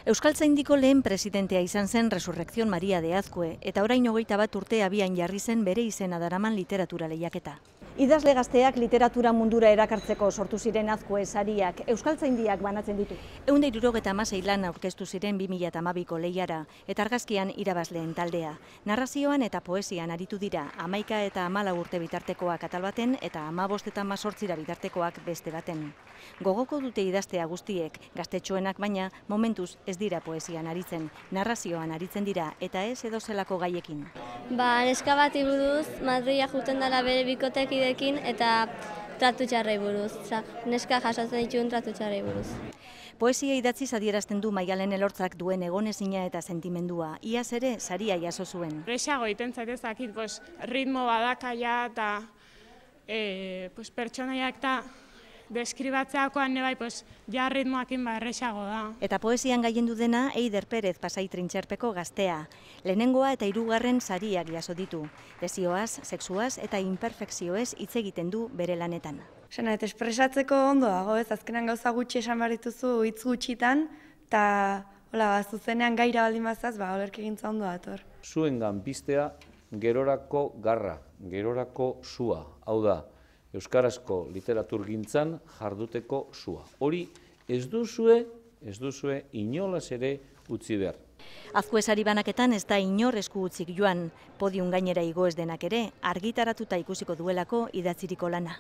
Euskaltzaindiko lehen presidentea izan zen Resurrección Maria de Azkue, eta orain 21 urte abian jarri zen bere izena daraman literatura lehiaketa. Idazle gazteak literatura mundura erakartzeko sortu ziren Azkue sariak Euskaltzaindiak banatzen ditu. 176 lan aurkeztu ziren 2012ko lehiara, eta argazkian irabazleen taldea. Narrazioan eta poesian aritu dira, 11 eta 14 urte bitartekoak atal baten eta 15 eta 18 bitartekoak beste baten. Gogoko dute idaztea guztiek, gaztetxoenak baina momentuz ez dira poesian aritzen, narrazioan aritzen dira eta ez edozelako gaiekin. Neska bati buruz, Madrila juten dela bere bikotekidekin eta tratu txarrei buruz. Neska jasotzen dituen tratu txarrei buruz. Poesia idatziz adierazten du Maialen Elortzak duen egonezina eta sentimendua. Iaz ere saria jaso zuen. Resago iten zaitezakit, ritmo badakaia eta pertsonaiak eta deskribatzeakoan nebai, ja ritmoakin erresago da. Eta poesian gaiendu dena Eider Pérez Pasai Trintxerpeko gaztea. Lehenengoa eta hirugarren sariak jaso ditu. Desioaz, sexuaz eta imperfekzioez hitz egiten du bere lanetan. Eta espresatzeko ondo dago, ez azkenan gauza gutxi esan behar dituzu hitz gutxitan, eta zuzenean gaira baldin bazaz, olerki egintza ondo dator. Zuengan piztea gerorako garra, gerorako sua, hau da, euskarazko literaturgintzan jarduteko sua. Hori ez duzue inolaz ere utzi behar. Azkue sari banaketan ez da inor esku utzik joan, podium gainera igo ez denak ere, argitaratuta ikusiko duelako idatziriko lana.